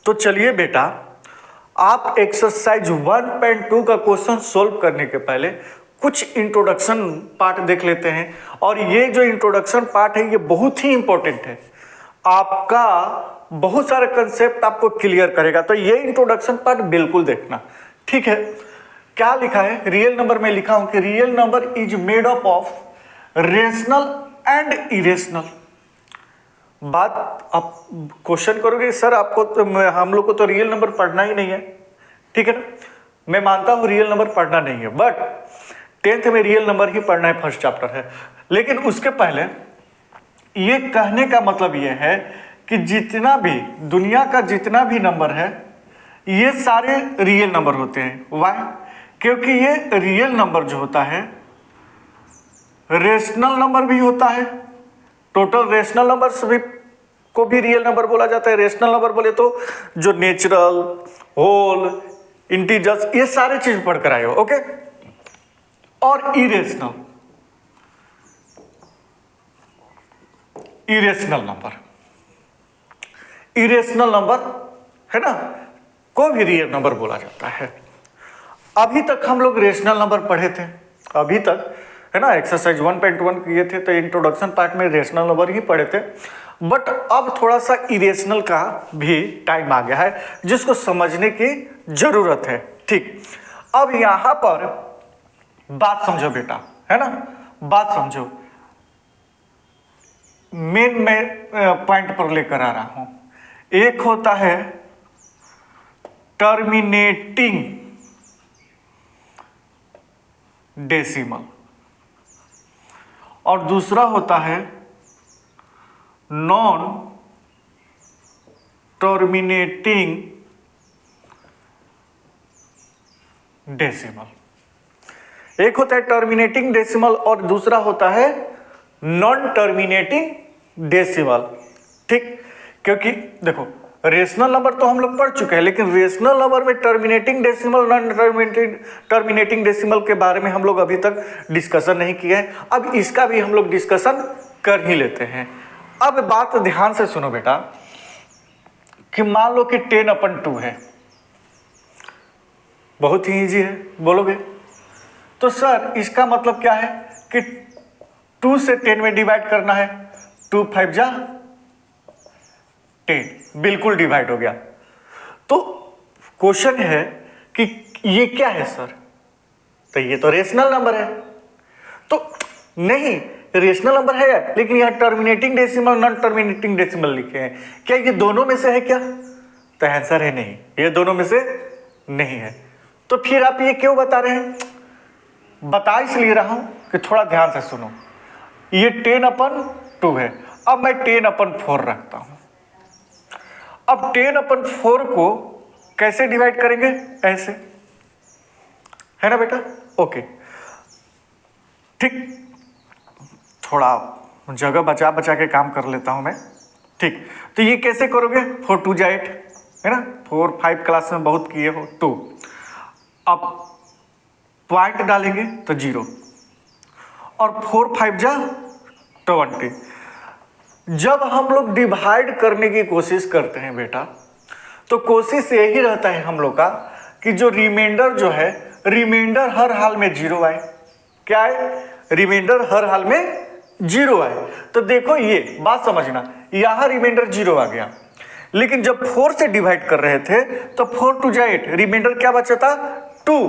तो चलिए बेटा, आप एक्सरसाइज 1.2 का क्वेश्चन सोल्व करने के पहले कुछ इंट्रोडक्शन पार्ट देख लेते हैं। और ये जो इंट्रोडक्शन पार्ट है ये बहुत ही इंपॉर्टेंट है, आपका बहुत सारे कंसेप्ट आपको क्लियर करेगा। तो ये इंट्रोडक्शन पार्ट बिल्कुल देखना, ठीक है। क्या लिखा है? रियल नंबर में लिखा हूं कि real number is made up of rational and irrational. बात आप क्वेश्चन करोगे सर आपको तो हम लोग को तो रियल नंबर पढ़ना ही नहीं है, ठीक है ना। मैं मानता हूं रियल नंबर पढ़ना नहीं है, बट 10th में रियल नंबर ही पढ़ना है, फर्स्ट चैप्टर है। लेकिन उसके पहले ये कहने का मतलब ये है कि जितना भी दुनिया का जितना भी नंबर है ये सारे रियल नंबर होते हैं। वाई? क्योंकि ये रियल नंबर जो होता है रेशनल नंबर भी होता है। टोटल रेशनल नंबर्स भी को भी रियल नंबर बोला जाता है। रेशनल नंबर बोले तो जो नेचुरल, होल, इंटीजर्स, ये सारे चीज पढ़कर आए हो, ओके। और irrational, irrational number, irrational number है ना, को भी रियल नंबर बोला जाता है। अभी तक हम लोग रेशनल नंबर पढ़े थे, अभी तक है ना, एक्सरसाइज 1.1 किए थे तो इंट्रोडक्शन पार्ट में रेशनल नंबर ही पढ़े थे। बट अब थोड़ा सा इरेशनल का भी टाइम आ गया है जिसको समझने की जरूरत है, ठीक। अब यहां पर बात समझो बेटा, है ना, बात समझो। मेन मैं पॉइंट पर लेकर आ रहा हूं। एक होता है टर्मिनेटिंग डेसिमल और दूसरा होता है नॉन टर्मिनेटिंग डेसिमल। एक होता है टर्मिनेटिंग डेसिमल और दूसरा होता है नॉन टर्मिनेटिंग डेसिमल, ठीक। क्योंकि देखो रेशनल नंबर तो हम लोग पढ़ चुके हैं, लेकिन रेशनल नंबर में terminating decimal, non terminating decimal के बारे में हम लोग अभी तक डिस्कशन नहीं किए हैं। अब इसका भी हम लोग डिस्कशन कर ही लेते हैं। अब बात ध्यान से सुनो बेटा कि मान लो कि 10/2 है, बहुत ही इजी है, बोलोगे तो सर इसका मतलब क्या है कि 2 से 10 में डिवाइड करना है। 2 5 जा 10, बिल्कुल डिवाइड हो गया। तो क्वेश्चन है कि ये क्या है सर? तो ये तो रेशनल नंबर है। तो नहीं, रेशनल नंबर है लेकिन यहां terminating decimal, non terminating decimal लिखे हैं। क्या ये दोनों में से है क्या? तो आंसर है नहीं, ये दोनों में से नहीं है। तो फिर आप ये क्यों बता रहे हैं? बता इसलिए रहा हूं कि थोड़ा ध्यान से सुनो। ये 10/2 है, अब मैं 10/4 रखता हूं। अब 10/4 को कैसे डिवाइड करेंगे? ऐसे, है ना बेटा, ओके, ठीक। थोड़ा जगह बचा बचा के काम कर लेता हूं मैं, ठीक। तो ये कैसे करोगे? 4 2 जा 8, है ना, 4 5 क्लास में बहुत किए हो। 2, अब पॉइंट डालेंगे तो 0 और 4 5 जा 20। जब हम लोग डिवाइड करने की कोशिश करते हैं बेटा, तो कोशिश यही रहता है हम लोग का कि जो रिमाइंडर जो है, रिमाइंडर हर हाल में 0 आए। क्या है? रिमाइंडर हर हाल में 0 आए। तो देखो ये बात समझना, यहां रिमाइंडर 0 आ गया, लेकिन जब 4 से डिवाइड कर रहे थे तो 4 2 जा 8, रिमाइंडर क्या बचा था? 2।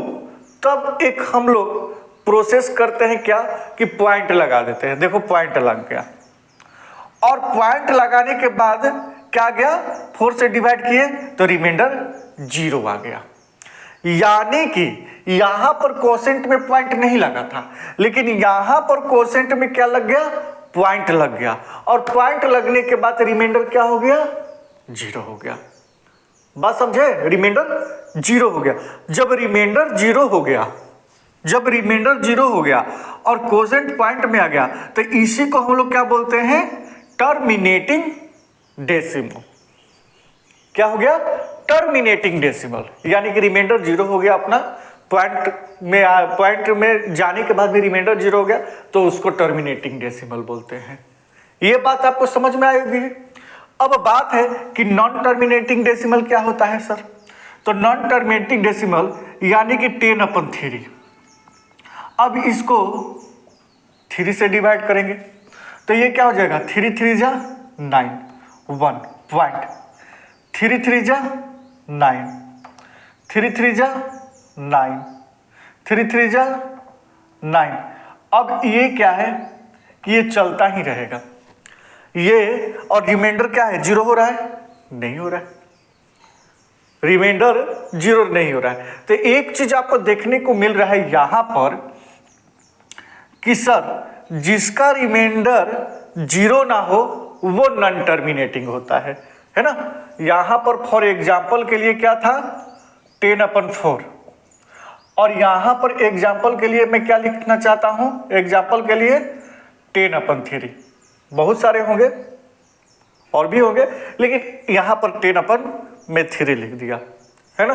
तब एक हम लोग प्रोसेस करते हैं क्या कि पॉइंट लगा देते हैं। देखो पॉइंट लग गया, और पॉइंट लगाने के बाद क्या गया? 4 से डिवाइड किए तो रिमाइंडर 0 आ गया। यानी कि यहां पर कोसेंट में पॉइंट नहीं लगा था, लेकिन यहां पर कोसेंट में क्या लग गया? पॉइंट लग गया। और पॉइंट लगने के बाद रिमाइंडर क्या हो गया? 0 हो गया। बात समझे? रिमाइंडर 0 हो गया। जब रिमाइंडर 0 हो गया, जब रिमाइंडर 0 हो गया और कोसेंट पॉइंट में आ गया, तो इसी को हम लोग क्या बोलते हैं? Terminating decimal. क्या हो गया? Terminating decimal. यानी कि रिमाइंडर 0 हो गया अपना, पॉइंट में जाने के बाद भी रिमाइंडर 0 हो गया, तो उसको टर्मिनेटिंग डेसिमल बोलते हैं। ये बात आपको समझ में आएगी। अब बात है कि नॉन टर्मिनेटिंग डेसिमल क्या होता है सर। तो नॉन टर्मिनेटिंग डेसिमल यानी कि 10/3। अब इसको 3 से डिवाइड करेंगे तो ये क्या हो जाएगा, 3 3 जा 9, 1 पॉइंट, 3 3 जा 9, 3 3 जा 9, 3 3 जा 9। अब ये क्या है कि ये चलता ही रहेगा ये, और रिमाइंडर क्या है, 0 हो रहा है, नहीं हो रहा है, रिमाइंडर 0 नहीं हो रहा है। तो एक चीज आपको देखने को मिल रहा है यहां पर कि सर जिसका रिमाइंडर 0 ना हो वो नॉन टर्मिनेटिंग होता है ना। यहां पर फॉर एग्जाम्पल के लिए क्या था, 10/4, और यहां पर एग्जाम्पल के लिए मैं क्या लिखना चाहता हूं, एग्जाम्पल के लिए 10/3। बहुत सारे होंगे और भी होंगे, लेकिन यहां पर 10/3 लिख दिया, है ना।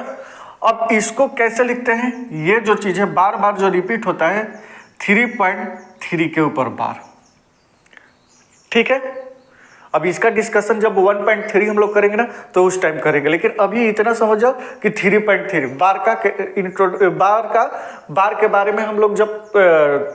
अब इसको कैसे लिखते हैं, ये जो चीज है बार बार जो रिपीट होता है 3.3 के ऊपर बार, ठीक है। अब इसका डिस्कशन जब 1.3 हम लोग करेंगे ना तो उस टाइम करेंगे, लेकिन अभी इतना समझ जाओ कि 3.3 बार के बारे में हम लोग जब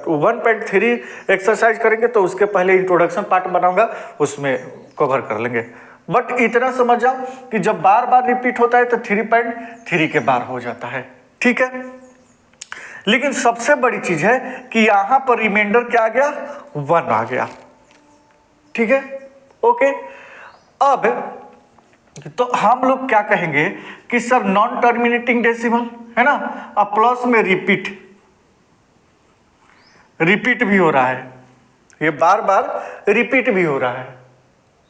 1.3 एक्सरसाइज करेंगे तो उसके पहले इंट्रोडक्शन पार्ट बनाऊंगा, उसमें कवर कर लेंगे। बट इतना समझ जाओ कि जब बार बार रिपीट होता है तो 3.3 के बार हो जाता है, ठीक है। लेकिन सबसे बड़ी चीज है कि यहां पर रिमाइंडर क्या आ गया, 1 आ गया, ठीक है, ओके। अब तो हम लोग क्या कहेंगे कि सर नॉन टर्मिनेटिंग डेसिमल है ना, अब प्लस में रिपीट भी हो रहा है, ये बार बार रिपीट भी हो रहा है,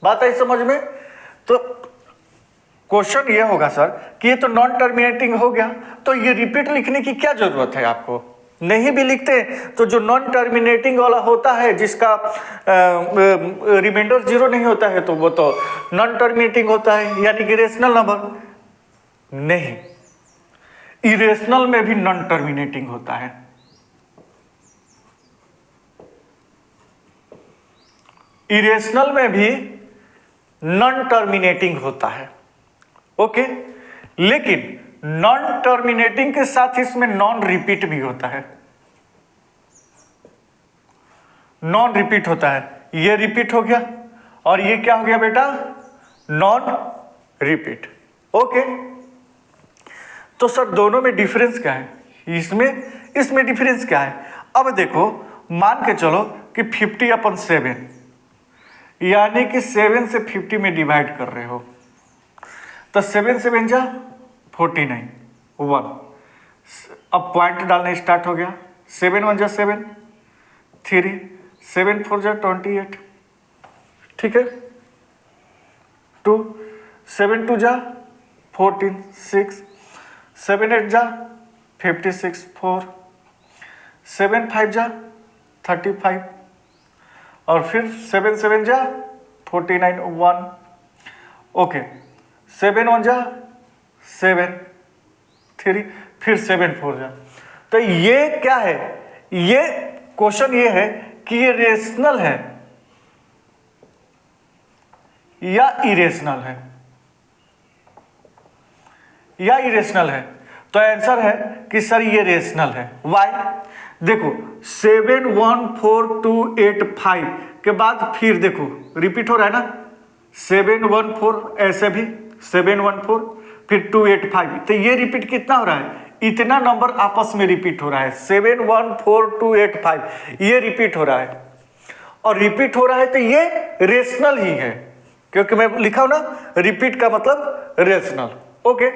बात आई समझ में। तो क्वेश्चन ये होगा सर कि ये तो नॉन टर्मिनेटिंग हो गया, तो ये रिपीट लिखने की क्या जरूरत है आपको, नहीं भी लिखते तो जो नॉन टर्मिनेटिंग वाला होता है जिसका रिमाइंडर 0 नहीं होता है तो वो तो नॉन टर्मिनेटिंग होता है, यानी कि रेशनल नंबर। नहीं, इरेशनल में भी नॉन टर्मिनेटिंग होता है, इरेशनल में भी नॉन टर्मिनेटिंग होता है, ओके। लेकिन नॉन टर्मिनेटिंग के साथ इसमें नॉन रिपीट भी होता है, नॉन रिपीट होता है, ये रिपीट हो गया और ये क्या हो गया बेटा, नॉन रिपीट, ओके। तो सर दोनों में डिफरेंस क्या है, इसमें डिफरेंस क्या है। अब देखो मान के चलो कि 50/7 यानी कि 7 से 50 में डिवाइड कर रहे हो, तो 7 7 जा 49, 1। अब पॉइंट डालने स्टार्ट हो गया, 7 1 जा 7, 3, 7 4 जा 28, ठीक है, 2, 7 2 जा 14, 6, 7 8 जा 56, 4, 7 5 जा 35, और फिर 7 7 जा 49, 1, ओके, 7 1 जा 7, 3, फिर 7 4 जा। तो ये क्या है, ये क्वेश्चन ये है कि ये रेशनल है या इरेशनल है, या इरेशनल है। तो आंसर है कि सर ये रेशनल है। वाई, देखो 7 1 4 2 8 5 के बाद फिर देखो रिपीट हो रहा है ना, 7 1 4, ऐसे भी 7 1 4, फिर 2 8 5, तो ये रिपीट कितना हो रहा है, इतना नंबर आपस में रिपीट हो रहा है, 7 1 4 2 8 5 ये रिपीट हो रहा है, और रिपीट हो रहा है तो ये रेशनल ही है, क्योंकि मैं लिखा हूं ना रिपीट का मतलब रेशनल, ओके।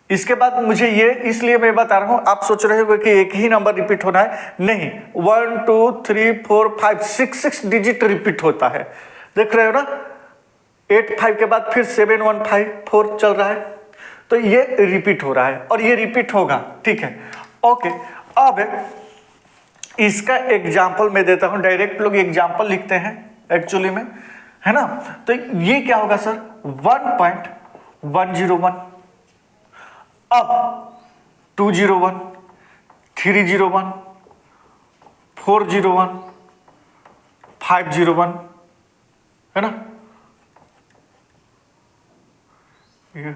इसके बाद मुझे ये इसलिए मैं बता रहा हूं, आप सोच रहे हो कि एक ही नंबर रिपीट होना है, नहीं, 1 2 3 4 5 6 डिजिट रिपीट होता है, देख रहे हो ना, 8 5 के बाद फिर 7 1 5 4 चल रहा है, तो ये रिपीट हो रहा है और ये रिपीट होगा, ठीक है, ओके। अब इसका एग्जाम्पल मैं देता हूं, डायरेक्ट लोग एग्जाम्पल लिखते हैं एक्चुअली में, है ना। तो ये क्या होगा सर, 1.101, अब 201, 301, 401, 501, है ना, ये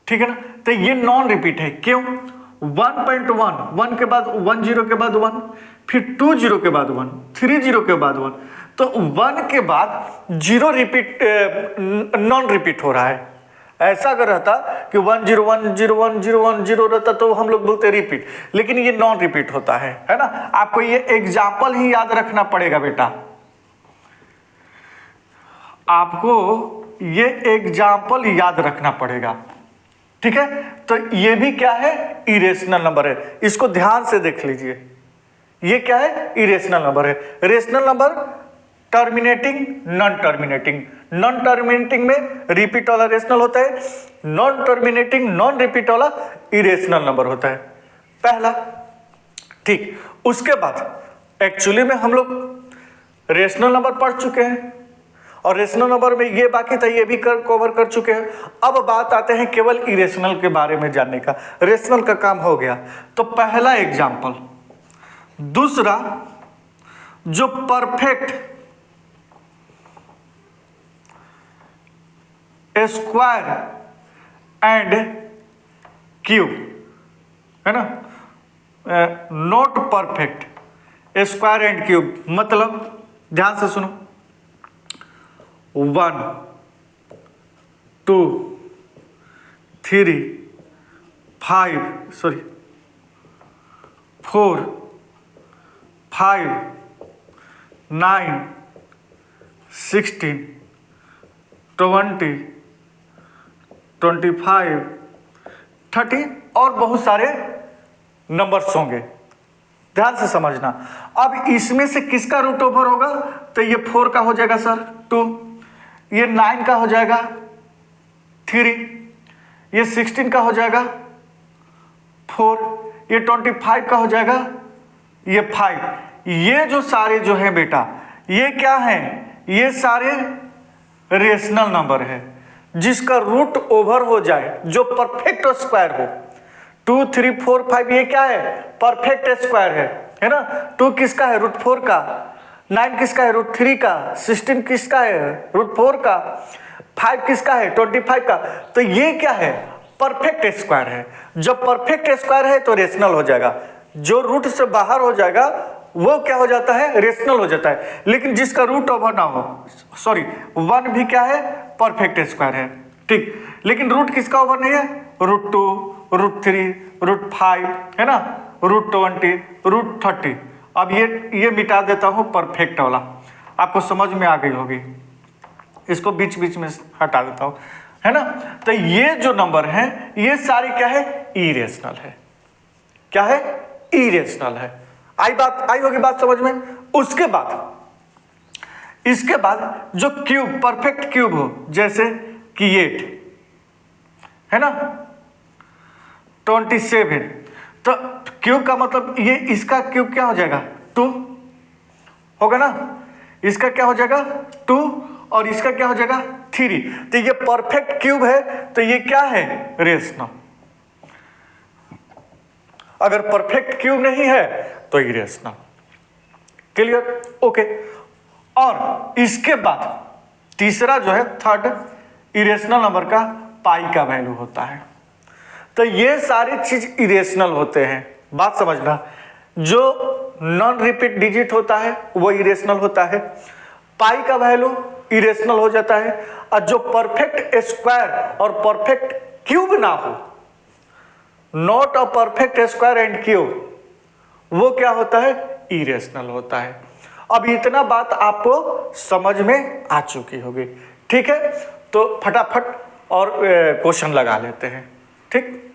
ठीक है ना। तो ये नॉन रिपीट है, क्यों? 1.1, 1 के बाद 1 0 के बाद 1, फिर 2 0 के बाद 1, 3 0 के बाद 1, तो 1 के बाद 0 रिपीट, नॉन रिपीट हो रहा है। ऐसा अगर रहता कि 1 0 1 0 1 0 1 0 रहता तो हम लोग बोलते रिपीट, लेकिन ये नॉन रिपीट होता है ना। आपको ये एग्जाम्पल ही याद रखना पड़ेगा बेटा, आपको ये एग्जाम्पल याद रखना पड़ेगा, ठीक है। तो ये भी क्या है? इरेशनल नंबर है। इसको ध्यान से देख लीजिए, ये क्या है? इरेशनल नंबर है। Rational number terminating, non terminating. Non terminating में रिपीट वाला रेशनल होता है, नॉन टर्मिनेटिंग नॉन रिपीट वाला इरेशनल नंबर होता है, पहला। ठीक, उसके बाद एक्चुअली में हम लोग रेशनल नंबर पढ़ चुके हैं, और रेशनल नंबर में ये बाकी था, ये भी कवर कर चुके हैं। अब बात आते हैं केवल इरेशनल के बारे में जानने का। रेशनल का काम हो गया, तो पहला एग्जाम्पल। दूसरा, जो परफेक्ट स्क्वायर एंड क्यूब है ना, not perfect square and cube, मतलब ध्यान से सुनो, 1 2 3 4 5 9 16 20 25 30 और बहुत सारे नंबर्स होंगे, ध्यान से समझना। अब इसमें से किसका रूट ओवर होगा? तो ये 4 का हो जाएगा सर 2, ये 9 का हो जाएगा 3, ये 16 का हो जाएगा 4, ये 25 का हो जाएगा ये 5। ये जो सारे जो है बेटा, ये क्या है? ये सारे रेशनल नंबर है जिसका रूट ओवर हो जाए, जो परफेक्ट स्क्वायर हो। 2 3 4 5 ये क्या है? परफेक्ट स्क्वायर है ना। 2 किसका है? रूट 4 का। 9 किसका है? रूट 3 का। 16 किसका है? रूट 4 का। 5 किसका है? 25 का। तो ये क्या है? परफेक्ट स्क्वायर है। जब परफेक्ट स्क्वायर है तो रेशनल हो जाएगा, जो रूट से बाहर हो जाएगा वो क्या हो जाता है? रेशनल हो जाता है। लेकिन जिसका रूट ओवर ना हो, सॉरी 1 भी क्या है? परफेक्ट स्क्वायर है, ठीक। लेकिन रूट किसका ओवर नहीं है? रूट 2, रूट 3, रूट 5 है ना, रूट 20, रूट 30। अब ये मिटा देता हूं परफेक्ट वाला, आपको समझ में आ गई होगी। इसको बीच बीच में हटा देता हूं, है ना। तो ये जो नंबर हैं ये सारी क्या है? इरेशनल है। क्या है? इरेशनल है। आई होगी बात समझ में। उसके बाद, इसके बाद जो क्यूब, परफेक्ट क्यूब हो, जैसे कि 8 है ना, 27, तो क्यूब का मतलब ये, इसका क्यूब क्या हो जाएगा? 2 होगा ना, इसका क्या हो जाएगा? 2, और इसका क्या हो जाएगा? 3। तो ये परफेक्ट क्यूब है, तो ये क्या है? रेशनल। अगर परफेक्ट क्यूब नहीं है तो इरेशनल। क्लियर? ओके। और इसके बाद तीसरा जो है, थर्ड इरेशनल नंबर का पाई का वैल्यू होता है। तो ये सारी चीज इरेशनल होते हैं, बात समझना। जो नॉन रिपीट डिजिट होता है वो इरेशनल होता है, पाई का वैल्यू इरेशनल हो जाता है। और जो परफेक्ट स्क्वायर और परफेक्ट क्यूब ना हो, not a perfect square and cube, वो क्या होता है? इरेशनल होता है। अब इतना बात आपको समझ में आ चुकी होगी, ठीक है। तो फटाफट और क्वेश्चन लगा लेते हैं, ठीक।